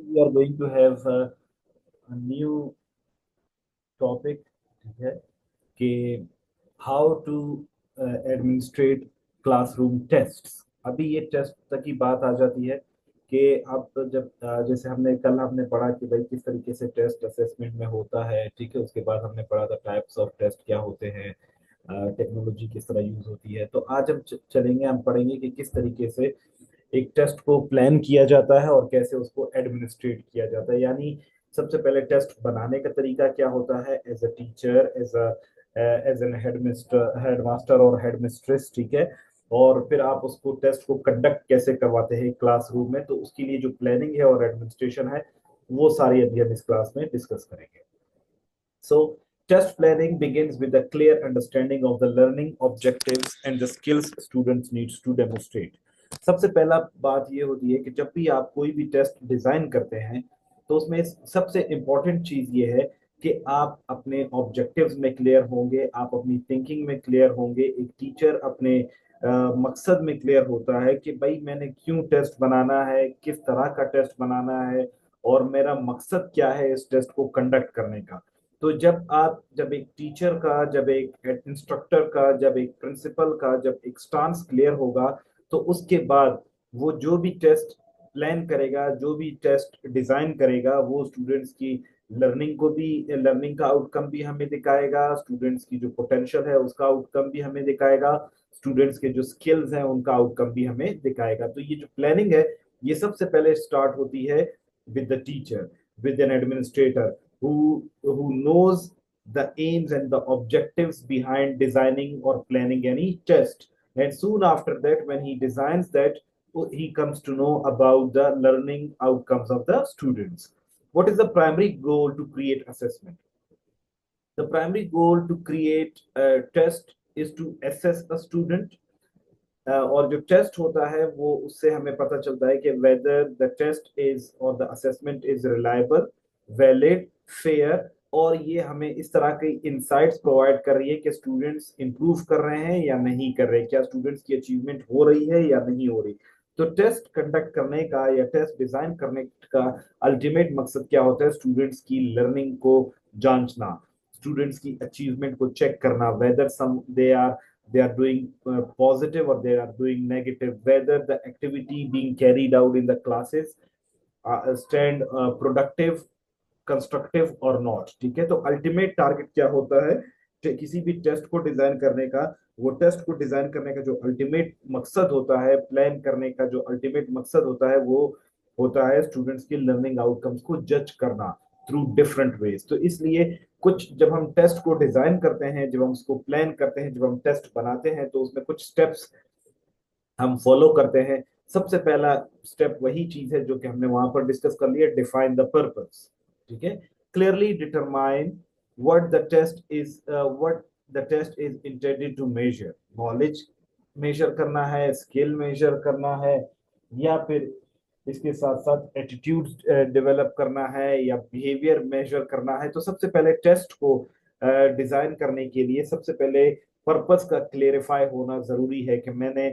We are going to have a new topic, ठीक है, कि how to administrate classroom tests. अभी ये टेस्ट तक की बात आ जाती है कि अब जब जैसे हमने पढ़ा कि भाई किस तरीके से टेस्ट असेसमेंट में होता है, ठीक है। उसके बाद हमने पढ़ा था टाइप्स ऑफ टेस्ट क्या होते हैं, टेक्नोलॉजी किस तरह यूज होती है। तो आज हम चलेंगे, हम पढ़ेंगे कि किस तरीके से एक टेस्ट को प्लान किया जाता है और कैसे उसको एडमिनिस्ट्रेट किया जाता है। यानी सबसे पहले टेस्ट बनाने का तरीका क्या होता है, as a teacher, as an headmaster और हेडमिस्ट्रेस, ठीक है। और फिर आप उसको टेस्ट को कंडक्ट कैसे करवाते हैं क्लासरूम में, तो उसके लिए जो प्लानिंग है और एडमिनिस्ट्रेशन है वो सारी अभी हम इस क्लास में डिस्कस करेंगे। So, test planning begins with a clear understanding of the learning objectives and the skills students needs to demonstrate. सबसे पहला बात ये होती है कि जब भी आप कोई भी टेस्ट डिजाइन करते हैं तो उसमें सबसे इंपॉर्टेंट चीज ये है कि आप अपने ऑब्जेक्टिव्स में क्लियर होंगे, आप अपनी थिंकिंग में क्लियर होंगे। एक टीचर अपने मकसद में क्लियर होता है कि भाई मैंने क्यों टेस्ट बनाना है, किस तरह का टेस्ट बनाना है और मेरा मकसद क्या है इस टेस्ट को कंडक्ट करने का। तो जब एक टीचर का, जब एक इंस्ट्रक्टर का, जब एक प्रिंसिपल का, जब एक स्टांस क्लियर होगा, तो उसके बाद वो जो भी टेस्ट प्लान करेगा, जो भी टेस्ट डिजाइन करेगा, वो स्टूडेंट्स की लर्निंग का आउटकम भी हमें दिखाएगा, स्टूडेंट्स की जो पोटेंशियल है उसका आउटकम भी हमें दिखाएगा, स्टूडेंट्स के जो स्किल्स हैं उनका आउटकम भी हमें दिखाएगा। तो ये जो प्लानिंग है ये सबसे पहले स्टार्ट होती है with the teacher, with an administrator who knows the aims and the objectives behind designing or planning any test. And soon after that, when he designs that, he comes to know about the learning outcomes of the students. What is the primary goal to create assessment? The primary goal to create a test is to assess a student. और जो test होता है वो उससे हमें पता चलता है कि वेदर द टेस्ट इज और the assessment is reliable, valid, fair. और ये हमें इस तरह के इंसाइट्स प्रोवाइड कर रही है कि स्टूडेंट्स इंप्रूव कर रहे हैं या नहीं कर रहे, क्या स्टूडेंट्स की अचीवमेंट हो रही है या नहीं हो रही। तो टेस्ट कंडक्ट करने का या टेस्ट डिजाइन करने का अल्टीमेट मकसद क्या होता है, स्टूडेंट्स की लर्निंग को जांचना, स्टूडेंट्स की अचीवमेंट को चेक करना, whether some they are doing positive or they are doing negative, whether the activity being carried out in the classes stand productive, constructive और नॉट, ठीक है। तो अल्टीमेट टारगेट क्या होता है किसी भी टेस्ट को डिजाइन करने का, वो टेस्ट को डिजाइन करने का जो अल्टीमेट मकसद होता है, प्लान करने का जो अल्टीमेट मकसद होता है, वो होता है स्टूडेंट्स की लर्निंग आउटकम्स को जज करना थ्रू डिफरेंट वेज। तो इसलिए कुछ जब हम टेस्ट को डिजाइन करते हैं, जब हम उसको प्लान करते हैं, जब हम टेस्ट बनाते हैं, तो उसमें कुछ स्टेप्स हम फॉलो करते हैं। सबसे पहला स्टेप वही चीज है जो कि हमने वहां पर डिस्कस कर लिया, डिफाइन द पर्पस, ठीक है। Clearly determine what the test is, what the test is intended to measure. Knowledge measure करना है, स्किल मेजर करना है, या फिर इसके साथ साथ एटीट्यूड डेवलप करना है या बिहेवियर मेजर करना है। तो सबसे पहले टेस्ट को डिजाइन करने के लिए सबसे पहले पर्पस का क्लेरिफाई होना जरूरी है कि मैंने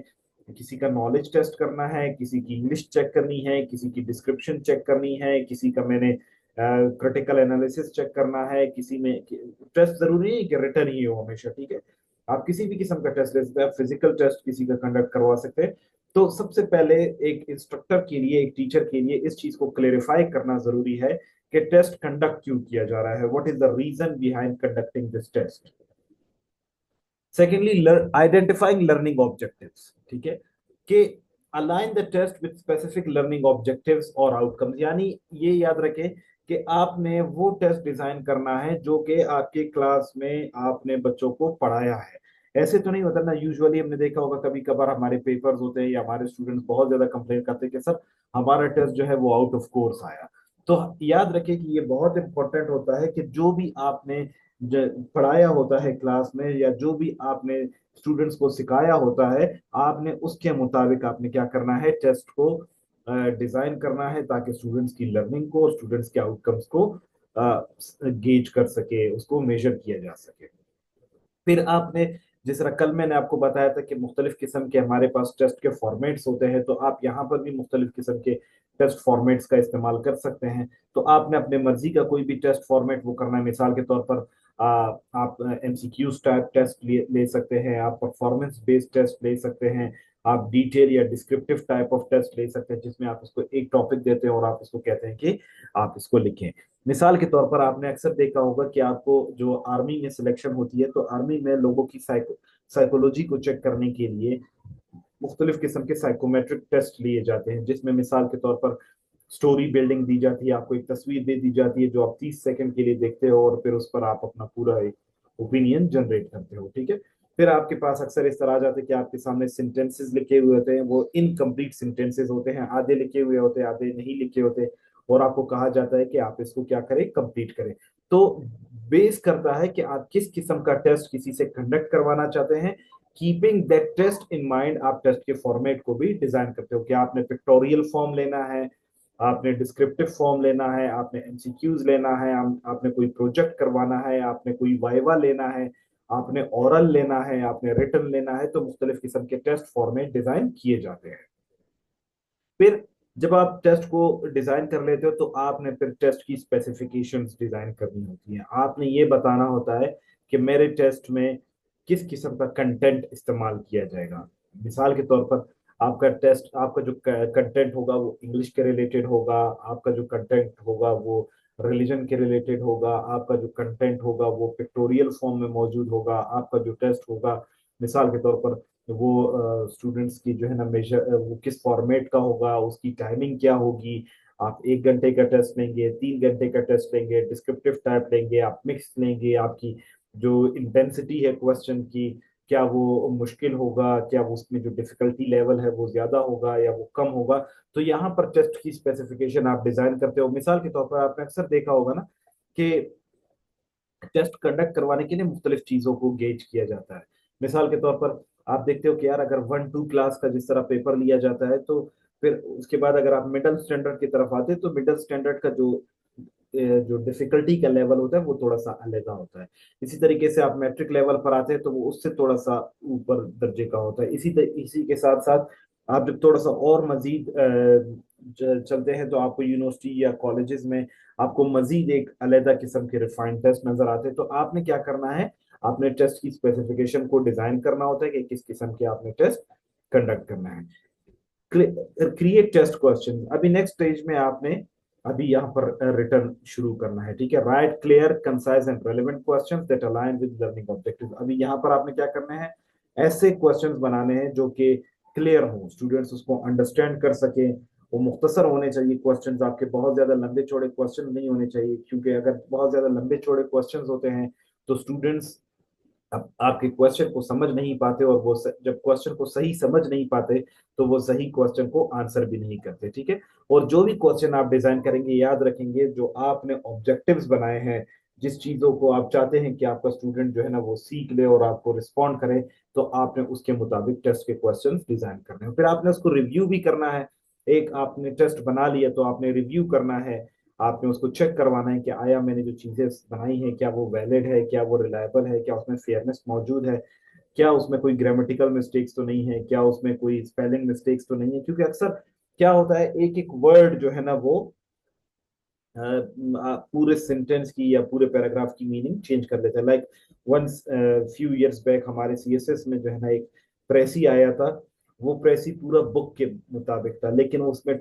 किसी का नॉलेज टेस्ट करना है, किसी की इंग्लिश चेक करनी है, किसी की डिस्क्रिप्शन चेक करनी है, किसी का मैंने क्रिटिकल एनालिसिस चेक करना है, किसी में टेस्ट जरूरी है कि रिटर्न ही हो हमेशा, ठीक है। आप किसी भी किस्म का टेस्ट ले सकते हैं, आप फिजिकल टेस्ट किसी का कंडक्ट करवा सकते हैं। तो सबसे पहले एक इंस्ट्रक्टर के लिए, एक टीचर के लिए इस चीज को क्लेरिफाई करना जरूरी है कि टेस्ट कंडक्ट क्यों किया जा रहा है, what is the reason behind conducting this test. Secondly, identifying learning objectives, ठीक है, कि align the test with specific learning objectives और आउटकम्स। यानी ये याद रखें कि आपने वो टेस्ट डिजाइन करना है जो कि आपके क्लास में आपने बच्चों को पढ़ाया है। ऐसे तो नहीं होता ना, यूजुअली हमने देखा होगा कभी कभार हमारे पेपर्स होते हैं या हमारे स्टूडेंट्स बहुत ज्यादा कंप्लेन करते हैं कि सर हमारा टेस्ट जो है वो आउट ऑफ कोर्स आया। तो याद रखें कि ये बहुत इंपॉर्टेंट होता है कि जो भी आपने पढ़ाया होता है क्लास में या जो भी आपने स्टूडेंट्स को सिखाया होता है, आपने उसके मुताबिक आपने क्या करना है, टेस्ट को डिजाइन करना है ताकि स्टूडेंट्स की लर्निंग को, स्टूडेंट्स के आउटकम्स को गेज कर सके, उसको मेजर किया जा सके। फिर आपने जिस तरह कल मैंने आपको बताया था कि मुख्तलिफ किस्म के हमारे पास टेस्ट के फॉर्मेट्स होते हैं, तो आप यहाँ पर भी मुख्तलिफ किस्म के टेस्ट फॉर्मेट्स का इस्तेमाल कर सकते हैं। तो आपने अपने मर्जी का कोई भी टेस्ट फॉर्मेट वो करना है। मिसाल के तौर पर आप एमसीक्यूज टाइप टेस्ट ले सकते हैं, आप परफॉर्मेंस बेस्ड टेस्ट ले सकते हैं, आप डिटेल या डिस्क्रिप्टिव टाइप ऑफ टेस्ट ले सकते हैं, जिसमें आप इसको एक टॉपिक देते हैं और आप इसको कहते हैं कि आप इसको लिखें। मिसाल के तौर पर आपने अक्सर देखा होगा कि आपको जो आर्मी में सिलेक्शन होती है, तो आर्मी में लोगों की साइकोलॉजी को चेक करने के लिए मुख्तलिफ किस्म के साइकोमेट्रिक टेस्ट लिए जाते हैं, जिसमें मिसाल के तौर पर स्टोरी बिल्डिंग दी जाती है। आपको एक तस्वीर दे दी जाती है जो आप 30 सेकंड के लिए देखते हो, और फिर उस पर आप अपना पूरा एक ओपिनियन जनरेट करते हो, ठीक है। फिर आपके पास अक्सर इस तरह आ जाते हैं कि आपके सामने सेंटेंसेस लिखे हुए होते हैं, वो इनकम्प्लीट सेंटेंसेस होते हैं, आधे लिखे हुए होते हैं, आधे नहीं लिखे होते, और आपको कहा जाता है कि आप इसको क्या करें, कंप्लीट करें। तो बेस करता है कि आप किस किस्म का टेस्ट किसी से कंडक्ट करवाना चाहते हैं। Keeping that test in mind, आप टेस्ट के फॉर्मेट को भी डिजाइन करते हो कि आपने पिक्टोरियल फॉर्म लेना है, आपने डिस्क्रिप्टिव फॉर्म लेना है, आपने एमसीक्यूज लेना है, आपने कोई प्रोजेक्ट करवाना है, आपने कोई वाइवा लेना है, आपने ओरल लेना है, आपने रिटन लेना है। तो मुख्तलिफ किस्म के टेस्ट फॉर्मेट डिजाइन किए जाते हैं। फिर जब आप टेस्ट को डिजाइन कर लेते हो, तो आपने फिर टेस्ट की स्पेसिफिकेशंस डिजाइन करनी होती हैं। आपने ये बताना होता है कि मेरे टेस्ट में किस किस्म का कंटेंट इस्तेमाल किया जाएगा। मिसाल के तौर पर आपका टेस्ट, आपका जो कंटेंट होगा वो इंग्लिश के रिलेटेड होगा, आपका जो कंटेंट होगा वो रिलीजन के रिलेटेड होगा, आपका जो कंटेंट होगा वो पिक्टोरियल फॉर्म में मौजूद होगा, आपका जो टेस्ट होगा मिसाल के तौर पर वो स्टूडेंट्स की जो है ना मेजर वो किस फॉर्मेट का होगा, उसकी टाइमिंग क्या होगी। आप 1 घंटे का टेस्ट लेंगे, 3 घंटे का टेस्ट लेंगे, डिस्क्रिप्टिव टाइप लेंगे, आप मिक्स लेंगे, आपकी जो इंटेंसिटी है क्वेश्चन की, क्या वो मुश्किल होगा, क्या वो उसमें जो डिफिकल्टी लेवल है वो ज्यादा होगा या वो कम होगा। तो यहाँ पर टेस्ट की स्पेसिफिकेशन आप डिजाइन करते हो। मिसाल के तौर पर आपने अक्सर देखा होगा ना कि टेस्ट कंडक्ट करवाने के लिए मुख्तलिफ चीजों को गेज किया जाता है। मिसाल के तौर पर आप देखते हो कि यार अगर 1-2 क्लास का जिस तरह पेपर लिया जाता है, तो फिर उसके बाद अगर आप मिडिल स्टैंडर्ड की तरफ आते हैं, तो मिडिल स्टैंडर्ड का जो डिफिकल्टी का लेवल होता है वो थोड़ा सा अलग होता है। इसी तरीके से आप मैट्रिक लेवल पर आते हैं, तो वो उससे थोड़ा सा ऊपर दर्जे का होता है। इसी के साथ साथ आप जब थोड़ा सा और मजीद चलते हैं, तो आपको यूनिवर्सिटी या कॉलेजेस में आपको मजीद एक अलग किस्म के रिफाइंड टेस्ट नजर आते हैं। तो आपने क्या करना है, आपने टेस्ट की स्पेसिफिकेशन को डिजाइन करना होता है कि किस किस्म के आपने टेस्ट कंडक्ट करना है। क्रिएट टेस्ट क्वेश्चन, अभी नेक्स्ट स्टेज में आपने अभी यहाँ पर रिटर्न शुरू करना है, ठीक है। Right clear concise and relevant questions that align with learning objectives. अभी यहाँ पर आपने क्या करना है, ऐसे क्वेश्चंस बनाने हैं जो कि क्लियर हो, स्टूडेंट्स उसको अंडरस्टैंड कर सके। वो मुख्तसर होने चाहिए क्वेश्चंस आपके, बहुत ज्यादा लंबे चौड़े क्वेश्चन नहीं होने चाहिए, क्योंकि अगर बहुत ज्यादा लंबे चौड़े क्वेश्चंस होते हैं तो स्टूडेंट्स अब आपके क्वेश्चन को समझ नहीं पाते, और वो जब क्वेश्चन को सही समझ नहीं पाते तो वो सही क्वेश्चन को आंसर भी नहीं करते, ठीक है। और जो भी क्वेश्चन आप डिजाइन करेंगे, याद रखेंगे जो आपने ऑब्जेक्टिव्स बनाए हैं, जिस चीजों को आप चाहते हैं कि आपका स्टूडेंट जो है ना वो सीख ले और आपको रिस्पॉन्ड करे, तो आपने उसके मुताबिक टेस्ट के क्वेश्चन डिजाइन करने हैं। फिर आपने उसको रिव्यू भी करना है। एक आपने टेस्ट बना लिया तो आपने रिव्यू करना है, आपने उसको चेक करवाना है कि आया मैंने जो चीजें बनाई हैं क्या वो वैलिड है, क्या वो रिलायबल है, क्या उसमें फेयरनेस मौजूद है, क्या उसमें कोई ग्रामेटिकल मिस्टेक्स तो नहीं है, क्या उसमें कोई स्पेलिंग मिस्टेक्स तो नहीं है। क्योंकि अक्सर क्या होता है, एक एक वर्ड जो है ना वो पूरे सेंटेंस की या पूरे पैराग्राफ की मीनिंग चेंज कर देता है। Like once few years back हमारे सीएसएस में जो है ना एक प्रेसी आया था। वो प्रेसी पूरा बुक के मुताबिक था, लेकिन उसमें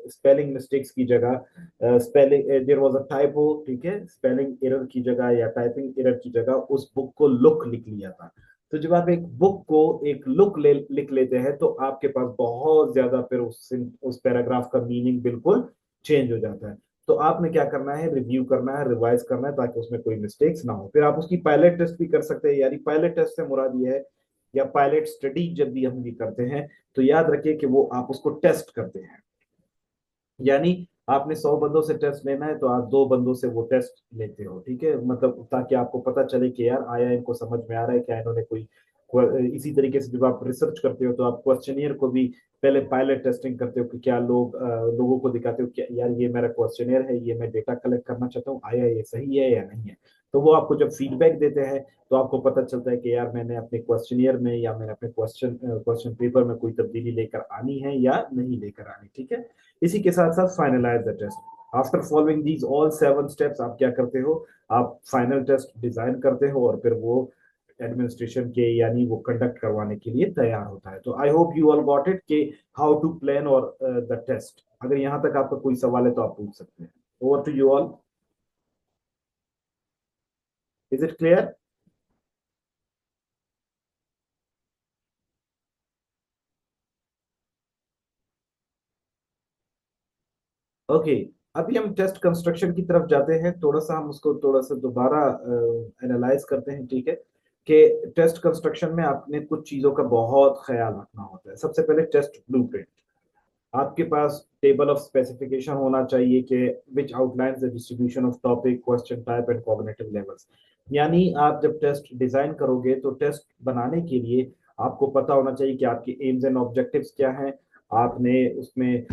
स्पेलिंग मिस्टेक्स की जगह spelling there was a typo, ठीक है, स्पेलिंग एरर की जगह या टाइपिंग एरर की जगह उस बुक को लुक लिख लिया था। तो जब आप एक बुक को एक लुक लिख लेते हैं, तो आपके पास बहुत ज्यादा फिर उस पैराग्राफ का मीनिंग बिल्कुल चेंज हो जाता है। तो आपने क्या करना है, रिव्यू करना है, रिवाइज करना है, ताकि उसमें कोई मिस्टेक्स ना हो। फिर आप उसकी पायलट टेस्ट भी कर सकते हैं। यानी पायलट टेस्ट से मुराद ये है, या पायलट स्टडी जब भी हम भी करते हैं, तो याद रखिए कि वो आप उसको टेस्ट करते हैं। यानी आपने 100 बंदों से टेस्ट लेना है, तो आप 2 बंदों से वो टेस्ट लेते हो, ठीक है, मतलब ताकि आपको पता चले कि यार आया इनको समझ में आ रहा है क्या, इन्होंने कोई इसी तरीके से जब आप रिसर्च करते हो, तो आप क्वेश्चनियर को भी पहले पायलट टेस्टिंग करते हो कि क्या लोगों को दिखाते हो कि यार ये मेरा क्वेश्चनियर है, ये मैं डेटा कलेक्ट करना चाहता हूँ, आया ये सही है या नहीं है। तो वो आपको जब फीडबैक देते हैं तो आपको पता चलता है कि यार मैंने अपने क्वेश्चनियर में या मैंने अपने क्वेश्चन पेपर में कोई तब्दीली लेकर आनी है या नहीं लेकर आनी, ठीक है। इसी के साथ साथ finalise the test. After following these all 7 steps आप क्या करते हो, आप फाइनल टेस्ट डिजाइन करते हो और फिर वो एडमिनिस्ट्रेशन के यानी वो कंडक्ट करवाने के लिए तैयार होता है। तो आई hope you all got it कि हाउ टू प्लान और द टेस्ट। अगर यहाँ तक आपका कोई सवाल है तो आप पूछ सकते हैं। Over to you all. Is it clear? Okay, अभी हम टेस्ट कंस्ट्रक्शन की तरफ जाते हैं। थोड़ा सा हम उसको थोड़ा सा दोबारा एनालाइज करते हैं, ठीक है। कि टेस्ट कंस्ट्रक्शन में आपने कुछ चीजों का बहुत ख्याल रखना होता है। सबसे पहले टेस्ट ब्लूप्रिंट। आपके पास टेबल ऑफ स्पेसिफिकेशन होना चाहिए कि which outlines the distribution of topic, question type and cognitive levels. यानी आप जब टेस्ट डिजाइन करोगे तो टेस्ट बनाने के लिए आपको पता होना चाहिए कि आपके एम्स एंड ऑब्जेक्टिव्स क्या हैं। आपने उसमें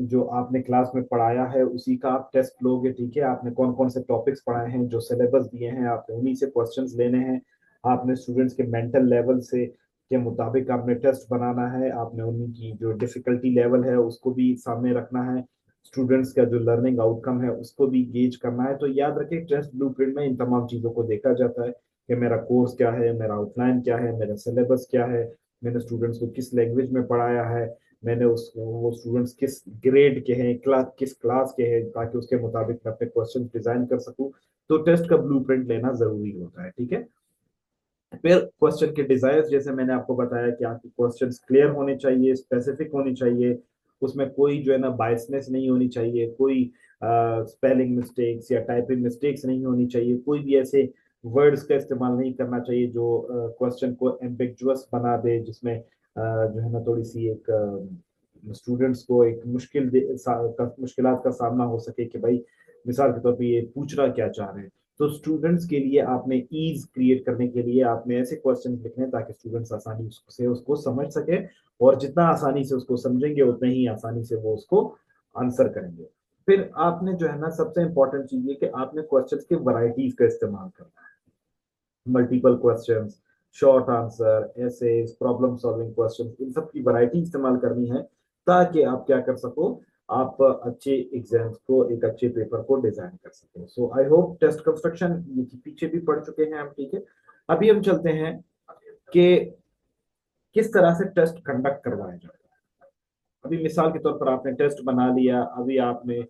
जो आपने क्लास में पढ़ाया है उसी का आप टेस्ट लोगे, ठीक है। आपने कौन कौन से टॉपिक्स पढ़ाए हैं, जो सिलेबस दिए हैं आपने उन्हीं से क्वेश्चंस लेने हैं। आपने स्टूडेंट्स के मेंटल लेवल से के मुताबिक आपने टेस्ट बनाना है। आपने उनकी जो डिफिकल्टी लेवल है उसको भी सामने रखना है। स्टूडेंट्स का जो लर्निंग आउटकम है उसको भी गेज करना है। तो याद रखें टेस्ट ब्लूप्रिंट में इन तमाम चीजों को देखा जाता है कि मेरा कोर्स क्या है, मेरा आउटलाइन क्या है, मेरा सिलेबस क्या है, मैंने स्टूडेंट्स को किस लैंग्वेज में पढ़ाया है, मैंने उस वो स्टूडेंट्स किस ग्रेड के हैं, किस क्लास के हैं, ताकि उसके मुताबिक मैं अपने क्वेश्चन डिजाइन कर सकूं। तो टेस्ट का ब्लूप्रिंट लेना जरूरी होता है, ठीक है। फिर क्वेश्चन के डिजायर्स, जैसे मैंने आपको बताया कि आपके क्वेश्चंस क्लियर होने चाहिए, स्पेसिफिक होने चाहिए, उसमें कोई जो है ना बायसनेस नहीं होनी चाहिए, कोई स्पेलिंग मिस्टेक्स या टाइपिंग मिस्टेक्स नहीं होनी चाहिए, कोई भी ऐसे वर्ड्स का इस्तेमाल नहीं करना चाहिए जो क्वेश्चन को एम्बिगुअस बना दे, जिसमें जो है ना थोड़ी सी एक स्टूडेंट्स को एक मुश्किलात का सामना हो सके कि भाई मिसाल के तौर पे ये पूछना क्या चाह रहे हैं। तो स्टूडेंट्स के लिए आपने ईज क्रिएट करने के लिए आपने ऐसे क्वेश्चन लिखने ताकि स्टूडेंट्स आसानी से उसको समझ सके, और जितना आसानी से उसको समझेंगे उतना ही आसानी से वो उसको आंसर करेंगे। फिर आपने जो है ना सबसे इंपॉर्टेंट चीज ये कि आपने क्वेश्चंस की वैरायटीज का इस्तेमाल करना है। Multiple questions, short answer, essays, problem solving questions, इन सब की वैरायटी इस्तेमाल करनी है ताकि आप क्या कर सको, आप अच्छे एग्जाम्स को, एक अच्छे पेपर को डिजाइन कर सको। सो आई होप टेस्ट कंस्ट्रक्शन ये पीछे भी पढ़ चुके हैं हम, ठीक है। अभी हम चलते हैं कि किस तरह से टेस्ट कंडक्ट करवाया जाए। अभी मिसाल के तौर पर आपने टेस्ट बना लिया, अभी आपने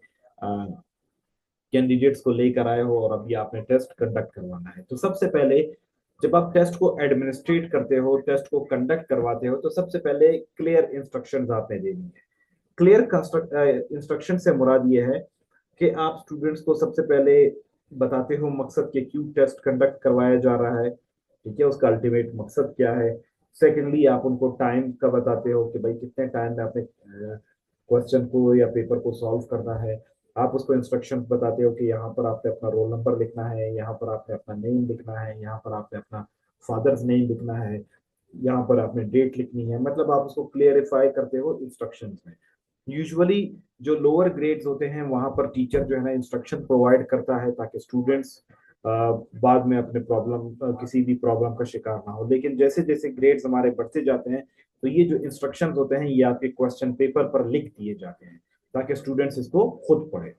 कैंडिडेट्स को लेकर आए हो और अभी आपने टेस्ट कंडक्ट करवाना है। तो सबसे पहले जब आप टेस्ट को एडमिनिस्ट्रेट करते हो, टेस्ट को कंडक्ट करवाते हो, तो सबसे पहले क्लियर इंस्ट्रक्शंस आपने देनी है। क्लियर इंस्ट्रक्शन से मुराद ये है कि आप स्टूडेंट्स को सबसे पहले बताते हो मकसद के क्यों टेस्ट कंडक्ट करवाया जा रहा है, ठीक है, उसका अल्टीमेट मकसद क्या है। सेकेंडली आप उनको टाइम का बताते हो कि भाई कितने टाइम में आपने क्वेश्चन को या पेपर को सॉल्व करना है। आप उसको इंस्ट्रक्शन बताते हो कि यहाँ पर आपने अपना रोल नंबर लिखना है, यहाँ पर आपने अपना नेम लिखना है, यहाँ पर आपने अपना फादर्स नेम लिखना है, यहाँ पर आपने डेट लिखनी है। मतलब आप उसको क्लियरिफाई करते हो इंस्ट्रक्शंस में। यूजुअली जो लोअर ग्रेड्स होते हैं वहां पर टीचर जो है ना इंस्ट्रक्शन प्रोवाइड करता है ताकि स्टूडेंट्स बाद में अपने किसी भी प्रॉब्लम का शिकार ना हो। लेकिन जैसे जैसे ग्रेड्स हमारे बढ़ते जाते हैं तो ये जो इंस्ट्रक्शन होते हैं ये आपके क्वेश्चन पेपर पर लिख दिए जाते हैं ताकि स्टूडेंट्स इसको खुद पढ़े।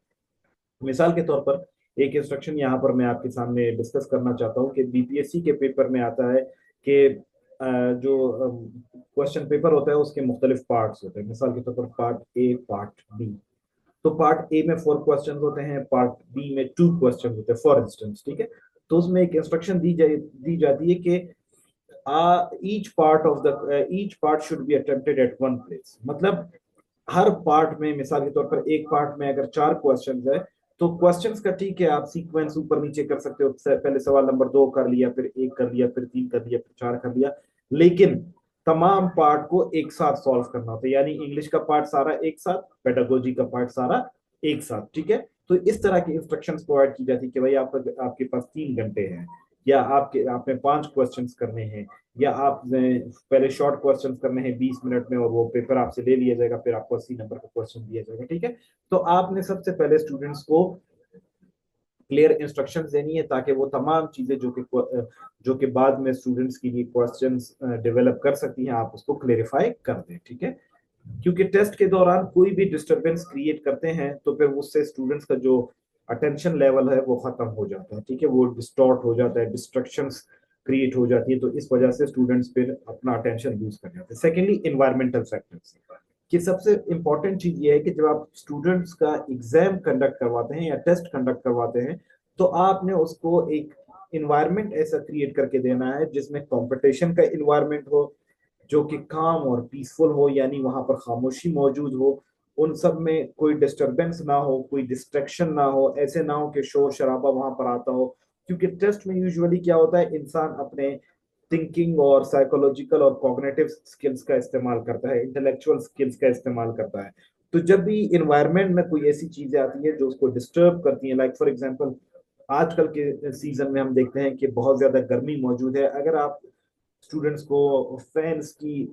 मिसाल के तौर पर एक इंस्ट्रक्शन यहाँ पर मैं आपके सामने डिस्कस करना चाहता हूँ कि बीपीएससी के पेपर में आता है कि जो क्वेश्चन पेपर होता है उसके मुख्तलिफ पार्ट्स होते हैं। मिसाल के तौर पर पार्ट ए, पार्ट बी। तो पार्ट ए में 4 क्वेश्चन होते हैं, पार्ट बी में 2 क्वेश्चन होते हैं फॉर इंस्टेंस, ठीक है। तो उसमें एक इंस्ट्रक्शन दी जाती है कि each part should be attempted at one place. मतलब हर पार्ट में, मिसाल के तौर पर एक पार्ट में अगर 4 क्वेश्चन है तो क्वेश्चंस का ठीक है आप सीक्वेंस ऊपर नीचे कर सकते हो, पहले सवाल नंबर 2 कर लिया, फिर 1 कर लिया, फिर 3 कर लिया, फिर 4 कर लिया। लेकिन तमाम पार्ट को एक साथ सॉल्व करना होता है, यानी इंग्लिश का पार्ट सारा एक साथ, पेडागोजी का पार्ट सारा एक साथ, ठीक है। तो इस तरह की इंस्ट्रक्शंस प्रोवाइड की जाती है कि भाई आपके पास 3 घंटे हैं, या आपने 5 क्वेश्चंस करने हैं, या आपने पहले शॉर्ट क्वेश्चंस करने हैं 20 मिनट में और वो पेपर आपसे ले लिया जाएगा, फिर आपको 80 नंबर का क्वेश्चन दिया जाएगा, ठीक है। तो आपने सबसे पहले स्टूडेंट्स को क्लियर इंस्ट्रक्शंस देनी है, ताकि वो तमाम चीजें जो कि बाद में स्टूडेंट्स के लिए क्वेश्चंस डेवलप कर सकती हैं, आप उसको क्लेरिफाई कर दें, ठीक है। क्योंकि टेस्ट के दौरान कोई भी डिस्टरबेंस क्रिएट करते हैं तो फिर उससे स्टूडेंट्स का जो अटेंशन लेवल है वो खत्म हो जाता है, ठीक है, वो डिस्टॉर्ट हो जाता है, डिस्ट्रक्शंस क्रिएट हो जाती है, तो इस वजह से स्टूडेंट्स फिर अपना अटेंशन लूज कर जाते हैं। सेकेंडली, इन्वायरमेंटल फैक्टर्स, कि सबसे इंपॉर्टेंट चीज ये है कि जब आप स्टूडेंट्स का एग्जाम कंडक्ट करवाते हैं या टेस्ट कंडक्ट करवाते हैं, तो आपने उसको एक इन्वायरमेंट ऐसा क्रिएट करके देना है जिसमें कंपटीशन का इन्वायरमेंट हो, जो कि काम और पीसफुल हो, यानी वहां पर खामोशी मौजूद हो, उन सब में कोई डिस्टरबेंस ना हो, कोई डिस्ट्रैक्शन ना हो, ऐसे ना हो कि शोर शराबा वहां पर आता हो। क्योंकि टेस्ट में यूजुअली क्या होता है, इंसान अपने थिंकिंग और साइकोलॉजिकल और कॉग्निटिव स्किल्स का इस्तेमाल करता है, इंटेलेक्चुअल स्किल्स का इस्तेमाल करता है। तो जब भी इन्वायरमेंट में कोई ऐसी चीजें आती है जो उसको डिस्टर्ब करती हैं, लाइक फॉर एग्जांपल आजकल के सीजन में हम देखते हैं कि बहुत ज्यादा गर्मी मौजूद है, अगर आप स्टूडेंट्स को फैंस की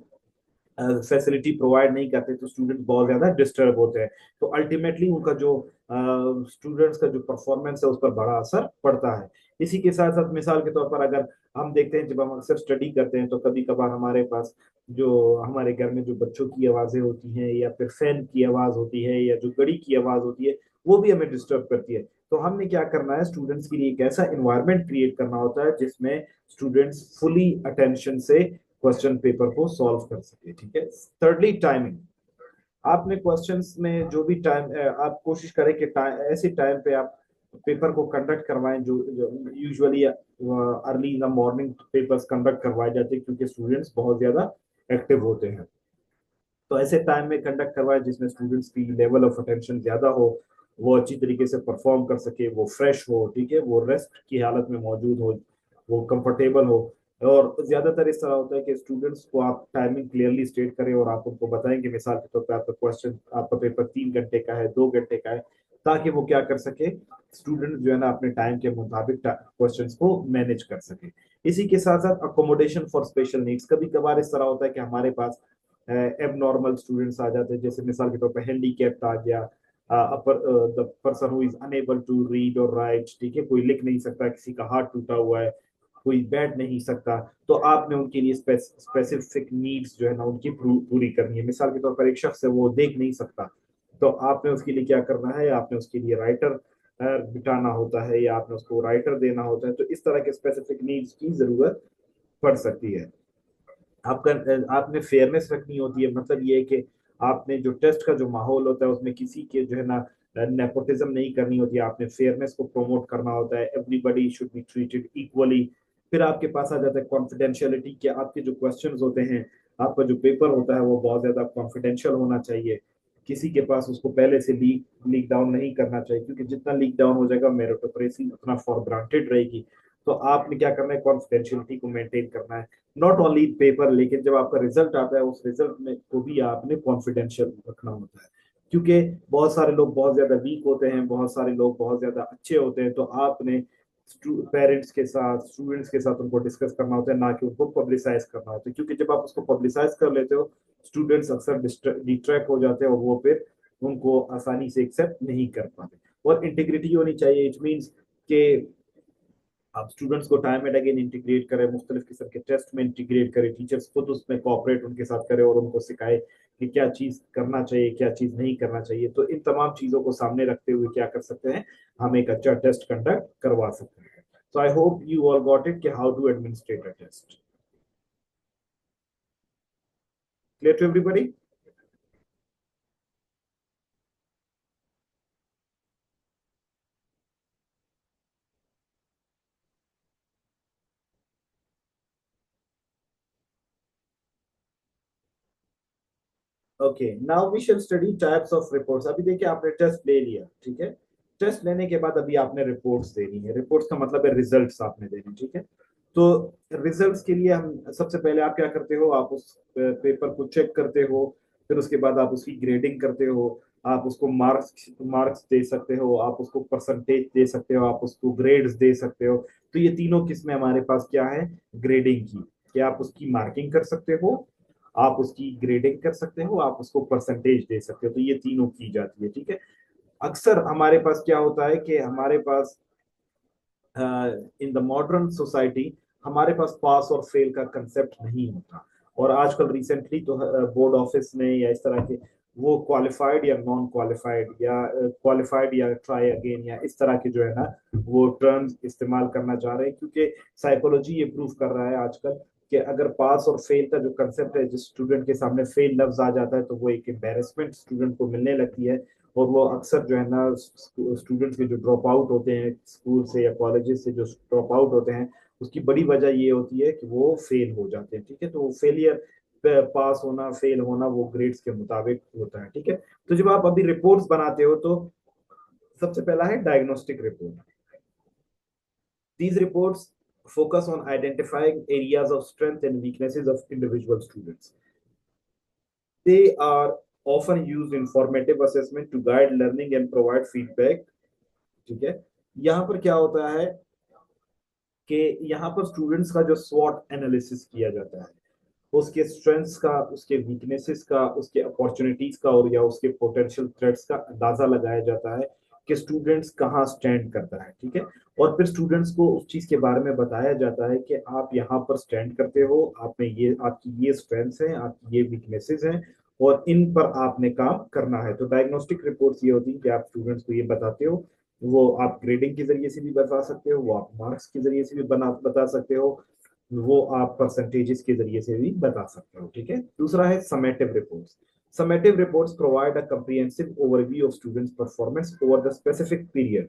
फैसिलिटी प्रोवाइड नहीं करते तो स्टूडेंट बहुत ज्यादा डिस्टर्ब होते हैं, तो अल्टीमेटली उनका जो स्टूडेंट्स का जो परफॉर्मेंस है उस पर बड़ा असर पड़ता है। इसी के साथ साथ मिसाल के तौर पर अगर हम देखते हैं, जब हम अक्सर स्टडी करते हैं तो कभी कभार हमारे पास जो हमारे घर में जो बच्चों की आवाजें होती हैं या फिर फैन की आवाज होती है या जो घड़ी की आवाज होती है, वो भी हमें डिस्टर्ब करती है। तो हमने क्या करना है, स्टूडेंट्स के लिए एक ऐसा इन्वायरमेंट क्रिएट करना होता है जिसमें स्टूडेंट्स फुली अटेंशन से क्वेश्चन पेपर को सॉल्व कर सके, ठीक है। Thirdly, timing. आपने क्वेश्चंस में जो भी टाइम, आप कोशिश करें कि ऐसे टाइम पे आप पेपर को कंडक्ट करवाएं जो usually early in the morning papers conduct करवाए जाते हैं, क्योंकि स्टूडेंट्स बहुत ज्यादा एक्टिव होते हैं। तो ऐसे टाइम में कंडक्ट करवाए जिसमें स्टूडेंट्स की लेवल ऑफ अटेंशन ज्यादा हो, वो अच्छी तरीके से परफॉर्म कर सके, वो फ्रेश हो, ठीक है, वो रेस्ट की हालत में मौजूद हो, वो कंफर्टेबल हो। और ज्यादातर इस तरह होता है कि स्टूडेंट्स को आप टाइमिंग क्लियरली स्टेट करें और आप उनको बताएंगे, मिसाल के तौर पर आपका क्वेश्चन, आपका पेपर 3 घंटे का है, 2 घंटे का है, ताकि वो क्या कर सके, स्टूडेंट जो है ना अपने टाइम के मुताबिक क्वेश्चन को मैनेज कर सके। इसी के साथ साथ अकोमोडेशन फॉर स्पेशल नीड्स, कभी कभार इस तरह होता है कि हमारे पास एबनॉर्मल स्टूडेंट्स आ जाते हैं, जैसे मिसाल के तौर पर हैंडीकैप्ड आ गया, upper the person who is unable to read और राइट, ठीक है, कोई लिख नहीं सकता, किसी का हाथ टूटा हुआ है, कोई बैठ नहीं सकता, तो आपने उनके लिए स्पेसिफिक नीड्स जो है ना उनकी पूरी करनी है। मिसाल के तौर पर एक शख्स है वो देख नहीं सकता, तो आपने उसके लिए क्या करना है, आपने उसके लिए राइटर बिठाना होता है या आपने उसको राइटर देना होता है, तो इस तरह के स्पेसिफिक नीड्स की जरूरत पड़ सकती है। आपका आपने फेयरनेस रखनी होती है, मतलब ये है कि आपने जो टेस्ट का जो माहौल होता है उसमें किसी के जो है ना नेपोटिज्म नहीं करनी होती है, आपने फेयरनेस को प्रमोट करना होता है, everybody should be treated equally. फिर आपके पास आ जाता है कॉन्फिडेंशियलिटी, कि आपके जो क्वेश्चंस होते हैं, आपका जो पेपर होता है वो बहुत ज्यादा कॉन्फिडेंशियल होना चाहिए, किसी के पास उसको पहले से लीक लीक डाउन नहीं करना चाहिए, क्योंकि जितना लीक डाउन हो जाएगा मेरिटोक्रेसी उतना फॉर ग्रांटेड रहेगी। तो आपने क्या करना है, कॉन्फिडेंशियलिटी को मेंटेन करना है, नॉट ओनली पेपर, लेकिन जब आपका रिजल्ट आता है उस रिजल्ट में को भी आपने कॉन्फिडेंशियल रखना होता है, क्योंकि बहुत सारे लोग बहुत ज्यादा वीक होते हैं, बहुत सारे लोग बहुत ज्यादा अच्छे होते हैं, तो आपने पेरेंट्स के साथ, स्टूडेंट्स के साथ उनको डिस्कस करना होता है, ना कि उनको पब्लिसाइज करना होता है, क्योंकि जब आप उसको पब्लिसाइज कर लेते हो, स्टूडेंट्स अक्सर डिट्रैक्ट हो जाते हैं और वो फिर उनको आसानी से एक्सेप्ट नहीं कर पाते। और इंटीग्रिटी होनी चाहिए, इट मीन्स के आप स्टूडेंट्स को टाइम एंड अगेन इंटीग्रेट करें, मुख्तलिफ किस्म के टेस्ट में इंटीग्रेट करें, टीचर्स खुद उसमें कोऑपरेट उनके साथ करें और उनको सिखाए कि क्या चीज करना चाहिए, क्या चीज नहीं करना चाहिए। तो इन तमाम चीजों को सामने रखते हुए क्या कर सकते हैं, हम एक अच्छा टेस्ट कंडक्ट करवा सकते हैं। So I hope you all got it कि how to administrate a test. Clear to everybody? Okay, now we shall study types of reports. अभी देखिए आपने टेस्ट ले लिया, ठीक है, टेस्ट लेने के बाद अभी आपने रिपोर्ट्स देनी है, रिपोर्ट्स का मतलब है रिजल्ट्स आपने देने, ठीक है। तो रिजल्ट्स के लिए हम सबसे पहले आप क्या करते हो, आप उस पेपर को चेक करते हो, फिर उसके बाद आप उसकी ग्रेडिंग करते हो, आप उसको मार्क्स मार्क्स दे सकते हो, आप उसको परसेंटेज दे सकते हो, आप उसको ग्रेड्स दे सकते हो। तो ये तीनों किस्में हमारे पास क्या है, ग्रेडिंग की, कि आप उसकी मार्किंग कर सकते हो, आप उसकी ग्रेडिंग कर सकते हो, आप उसको परसेंटेज दे सकते हो, तो ये तीनों की जाती है, ठीक है। अक्सर हमारे पास क्या होता है कि हमारे पास इन द मॉडर्न सोसाइटी हमारे पास पास और फेल का कंसेप्ट नहीं होता। और आजकल रिसेंटली तो बोर्ड ऑफिस ने या इस तरह के वो क्वालिफाइड या नॉन क्वालिफाइड या क्वालिफाइड या ट्राई अगेन या इस तरह के जो है ना वो टर्म्स इस्तेमाल करना चाह रहे हैं, क्योंकि साइकोलॉजी ये प्रूव कर रहा है आजकल कि अगर पास और फेल का जो कंसेप्ट है, जिस स्टूडेंट के सामने फेल लफ्ज आ जाता है तो वो एक एम्बेरसमेंट स्टूडेंट को मिलने लगती है। और वो अक्सर जो है ना स्टूडेंट्स के जो ड्रॉप आउट होते हैं स्कूल से या कॉलेजेस से जो ड्रॉप आउट होते हैं, उसकी बड़ी वजह ये होती है कि वो फेल हो जाते हैं। ठीक है, तो फेलियर पास होना फेल होना वो ग्रेड्स के मुताबिक होता है। ठीक है, तो जब आप अभी रिपोर्ट्स बनाते हो तो सबसे पहला है diagnostic report. These reports focus on identifying areas of strength and weaknesses of individual students. They are often used in formative assessment to guide learning and provide feedback. ठीक है, यहाँ पर क्या होता है कि यहाँ पर स्टूडेंट्स का जो स्वॉट एनालिसिस किया जाता है, उसके स्ट्रेंथ्स का, उसके वीकनेसेस का, उसके अपॉर्चुनिटीज का और या उसके पोटेंशियल थ्रेट्स का अंदाजा लगाया जाता है कि स्टूडेंट्स कहाँ स्टैंड करता है। ठीक है, और फिर स्टूडेंट्स को उस चीज के बारे में बताया जाता है कि आप यहाँ पर स्टैंड करते हो, आप में ये आपकी ये स्ट्रेंथ्स हैं, आपकी ये वीकनेसेस हैं और इन पर आपने काम करना है। तो डायग्नोस्टिक रिपोर्ट्स ये होती है कि आप स्टूडेंट्स को ये बताते हो। वो आप ग्रेडिंग के जरिए से भी बता सकते हो, वो आप मार्क्स के जरिए से भी बता सकते हो, वो आप परसेंटेजेस के जरिए से भी बता सकते हो। ठीक है, दूसरा है summative reports. Summative reports provide a comprehensive overview of students performance over the specific period.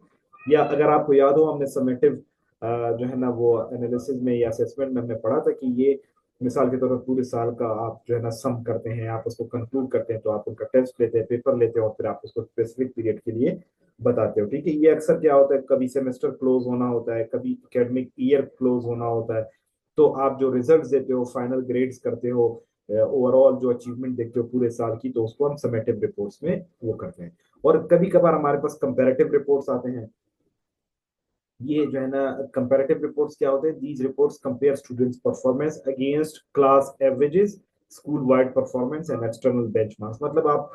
या अगर आपको याद हो, हमने समेटिव जो है ना वो एनालिसिस में या असेसमेंट में हमने पढ़ा था कि ये मिसाल के तौर पर पूरे साल का आप जो है ना सम करते हैं, आप उसको कंक्लूड करते हैं, तो आप उनका टेस्ट लेते हैं, पेपर लेते हैं और फिर आप उसको स्पेसिफिक पीरियड के लिए बताते हो। ठीक है, ये अक्सर क्या होता है, कभी सेमेस्टर क्लोज होना होता है, कभी एकेडमिक ईयर क्लोज होना होता है, तो आप जो रिजल्ट्स देते हो, फाइनल ग्रेड्स करते हो, ओवरऑल जो अचीवमेंट देखते हो पूरे साल की, तो उसको हम समेटिव रिपोर्ट्स में वो करते हैं। और कभी कभार हमारे पास कंपैरेटिव रिपोर्ट्स आते हैं। ये जो है ना कंपैरेटिव रिपोर्ट्स क्या होते हैं, these reports compare students performance against class averages, school wide performance and external benchmarks. मतलब आप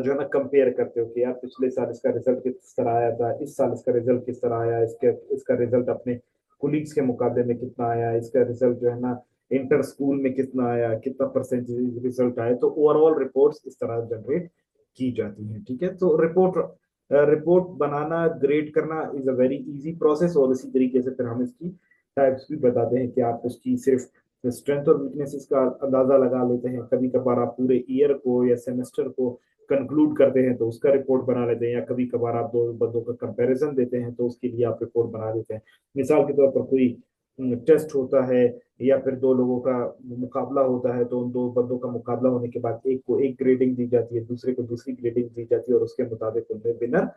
जो है ना कंपेयर करते हो कि यार पिछले साल इसका रिजल्ट किस तरह आया था, इस साल इसका रिजल्ट किस तरह आया, इसके इसका रिजल्ट अपने कुलीग्स के मुकाबले में कितना आया, इसका रिजल्ट जो है ना इंटर स्कूल में कितना आया, कितना परसेंटेज रिजल्ट आया। तो ओवरऑल रिपोर्ट्स इस तरह जनरेट की जाती हैं। ठीक है, तो रिपोर्ट बनाना, ग्रेड करना is a very easy process. और इसी तरीके से फिर हम इसकी टाइप्स भी बताते हैं कि आप उसकी सिर्फ स्ट्रेंथ और वीकनेसेस का अंदाजा लगा लेते हैं, कभी कभार आप पूरे ईयर को या सेमेस्टर को कंक्लूड करते हैं तो उसका रिपोर्ट बना लेते हैं, या कभी कभार आप दो बंदों का कंपैरिजन देते हैं तो उसके लिए आप रिपोर्ट बना देते हैं। मिसाल के तौर पर कोई टेस्ट होता है या फिर दो लोगों का मुकाबला होता है, तो उन दो बंदों का मुकाबला होने के बाद एक को एक ग्रेडिंग दी जाती है, दूसरे को दूसरी ग्रेडिंग दी जाती है और उसके मुताबिक उनमें विनर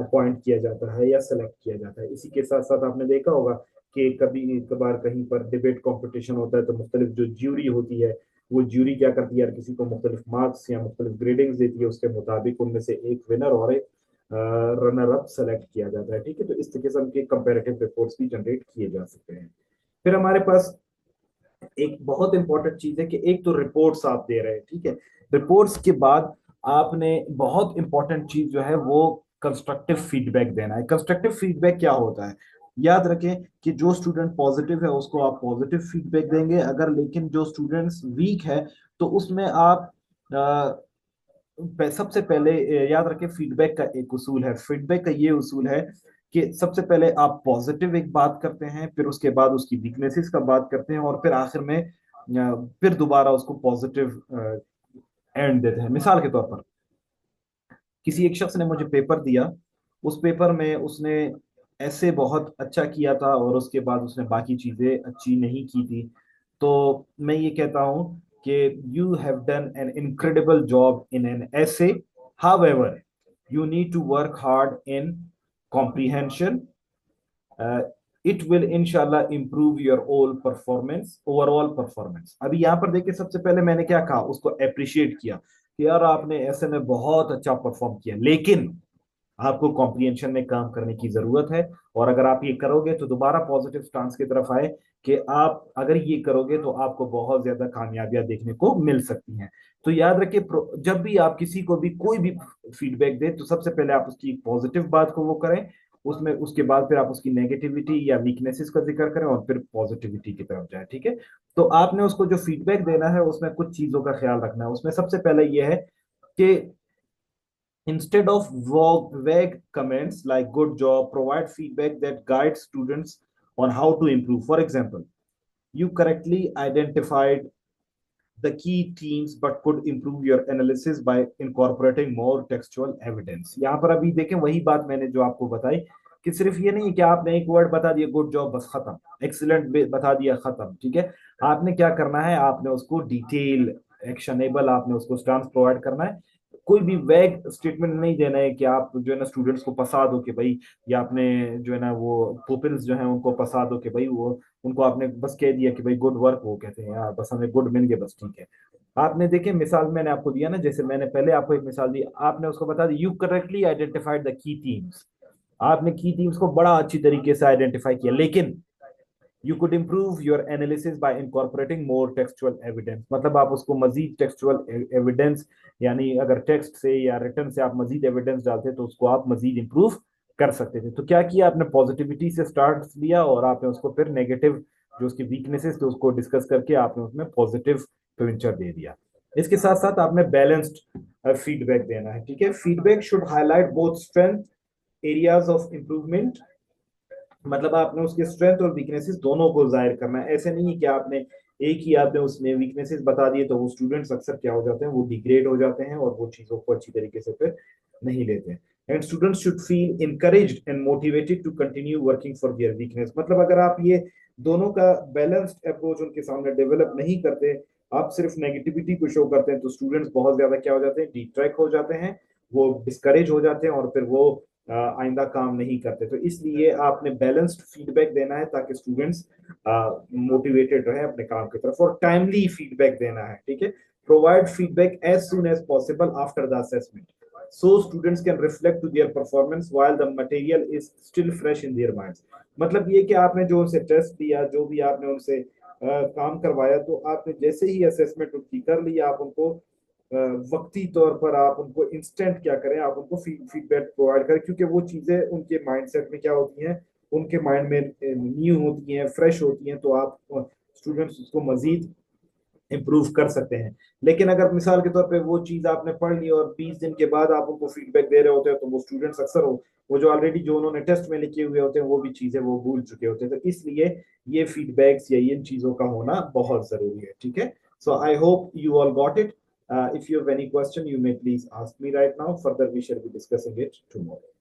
अपॉइंट किया जाता है या सेलेक्ट किया जाता है। इसी के साथ साथ आपने देखा होगा कि कभी कभार कहीं पर डिबेट कंपटीशन होता है तो मुख्तलिफ जो ज्यूरी होती है, वो ज्यूरी क्या करती है, यार किसी को मुख्तलिफ मार्क्स या मुख्तलिफ ग्रेडिंग्स देती है, उसके मुताबिक उनमें से एक विनर और एक रनर अप सेलेक्ट किया जाता है। ठीक है, तो इस किस्म के कंपेरेटिव रिपोर्ट्स भी जनरेट किए जा सकते हैं। फिर हमारे पास एक बहुत इंपॉर्टेंट चीज है कि एक तो रिपोर्ट्स आप दे रहे हैं। ठीक है, रिपोर्ट्स के बाद आपने बहुत इंपॉर्टेंट चीज जो है वो कंस्ट्रक्टिव फीडबैक देना है। कंस्ट्रक्टिव फीडबैक क्या होता है, याद रखें कि जो स्टूडेंट पॉजिटिव है उसको आप पॉजिटिव फीडबैक देंगे, अगर लेकिन जो स्टूडेंट्स वीक है तो उसमें आप सबसे पहले याद रखें फीडबैक का एक उसूल है। फीडबैक का ये उसूल है कि सबसे पहले आप पॉजिटिव एक बात करते हैं, फिर उसके बाद उसकी वीकनेसेस का बात करते हैं और फिर आखिर में फिर दोबारा उसको पॉजिटिव एंड देते हैं। मिसाल के तौर पर किसी एक शख्स ने मुझे पेपर दिया, उस पेपर में उसने ऐसे बहुत अच्छा किया था और उसके बाद उसने बाकी चीजें अच्छी नहीं की थी, तो मैं ये कहता हूं कि you have done an incredible job in an essay, however you need to work hard in comprehension. It will इंशाल्लाह इम्प्रूव योर ओवरऑल परफॉर्मेंस। अभी यहाँ पर देखिए, सबसे पहले मैंने क्या कहा, उसको अप्रिशिएट किया कि यार आपने ऐसे में बहुत अच्छा परफॉर्म किया, लेकिन आपको कॉम्प्रिहेंशन में काम करने की जरूरत है। और अगर आप ये करोगे तो दोबारा पॉजिटिव स्टांस की तरफ आए कि आप अगर ये करोगे तो आपको बहुत ज्यादा कामयाबियां देखने को मिल सकती हैं। तो याद रखिए, जब भी आप किसी को भी कोई भी फीडबैक दें तो सबसे पहले आप उसकी पॉजिटिव बात को वो करें, उसमें उसके बाद फिर आप उसकी नेगेटिविटी या वीकनेसेस का जिक्र करें और फिर पॉजिटिविटी की तरफ जाए, ठीक है। तो आपने उसको जो फीडबैक देना है उसमें कुछ चीजों का ख्याल रखना है। उसमें सबसे पहले यह है कि instead of vague comments like good job, provide feedback that guides students on how to improve. For example, you correctly identified the key themes but could improve your analysis by incorporating more textual evidence. यहाँ पर अभी देखें वही बात मैंने जो आपको बताई कि सिर्फ ये नहीं कि आपने एक वर्ड बता दिया गुड जॉब बस खत्म, एक्सीलेंट बता दिया खत्म, ठीक है। आपने क्या करना है, आपने उसको डिटेल एक्शनेबल आपने उसको स्टैम्प प्रोवाइड करना है। कोई भी वैग स्टेटमेंट नहीं देना है कि आप जो है ना स्टूडेंट्स को फंसा दो कि भाई, या आपने जो है ना वो पुपिल्स जो है उनको फंसा दो कि भाई वो उनको आपने बस कह दिया कि भाई गुड वर्क, वो कहते हैं यार बस हमें गुड मिल गया बस ठीक है। आपने देखिए मिसाल मैंने आपको दिया ना, जैसे मैंने पहले आपको एक मिसाल दी, आपने उसको बता दी you correctly identified the key themes. आपने की थीम्स को बड़ा अच्छी तरीके से आइडेंटिफाई किया, लेकिन you could improve your analysis bye incorporating more textual evidence. मतलब आप उसको मजीद टेक्सचुअल एविडेंस, यानी अगर टेक्स्ट से या रिटर्न से आप मजीद एविडेंस डालते तो उसको आप मजीद इंप्रूव कर सकते थे। तो क्या किया आपने, पॉजिटिविटी से स्टार्ट दिया और आपने उसको फिर नेगेटिव जो उसकी वीकनेसेस थे उसको डिस्कस करके आपने उसमें पॉजिटिव पिक्चर दे दिया। इसके साथ साथ आपने बैलेंस्ड फीडबैक देना है, ठीक है। Feedback should highlight both strength areas of improvement, मतलब आपने उसके स्ट्रेंथ और वीकनेसेस दोनों को जाहिर करना है। ऐसे नहीं है कि आपने एक ही आपने उसमें वीकनेसेस बता दिए तो वो स्टूडेंट्स अक्सर क्या हो जाते हैं, वो डिग्रेड हो जाते हैं और वो चीजों को अच्छी तरीके से फिर नहीं लेते हैं। And students should feel encouraged and motivated to continue working for their weakness. मतलब अगर आप ये दोनों का बैलेंस्ड अप्रोच उनके सामने डेवलप नहीं करते, आप सिर्फ नेगेटिविटी को शो करते हैं, तो स्टूडेंट्स बहुत ज्यादा क्या हो जाते हैं, डिट्रैक्ट हो जाते हैं, वो डिस्करेज हो जाते हैं और फिर वो आइंदा काम नहीं करते। तो इसलिए आपने बैलेंस्ड फीडबैक देना है ताकि स्टूडेंट्स मोटिवेटेड रहे अपने काम की तरफ, और टाइमली फीडबैक देना है, ठीक है। Provide feedback as soon as possible after the assessment so students can reflect to their performance while the material is still fresh in their minds। मतलब ये कि आपने जो उनसे टेस्ट दिया, जो भी आपने उनसे काम करवाया, तो आपने जैसे ही असेसमेंट उनकी कर ली, आप उनको वक्ती तौर पर आप उनको इंस्टेंट क्या करें, आप उनको फीडबैक प्रोवाइड करें, क्योंकि वो चीजें उनके माइंडसेट में क्या होती हैं, उनके माइंड में न्यू होती हैं, फ्रेश होती हैं, तो आप स्टूडेंट्स उसको मजीद इम्प्रूव कर सकते हैं। लेकिन अगर मिसाल के तौर पे वो चीज आपने पढ़ ली और 20 दिन के बाद आप उनको फीडबैक दे रहे होते हैं, तो वो स्टूडेंट्स अक्सर हो वो जो ऑलरेडी जो उन्होंने टेस्ट में लिखे हुए होते हैं वो भी चीजें वो भूल चुके होते हैं। तो इसलिए ये फीडबैक्स या इन चीजों का होना बहुत जरूरी है, ठीक है। So I hope you all got it. If you have any question you may please ask me right now, further we shall be discussing it tomorrow.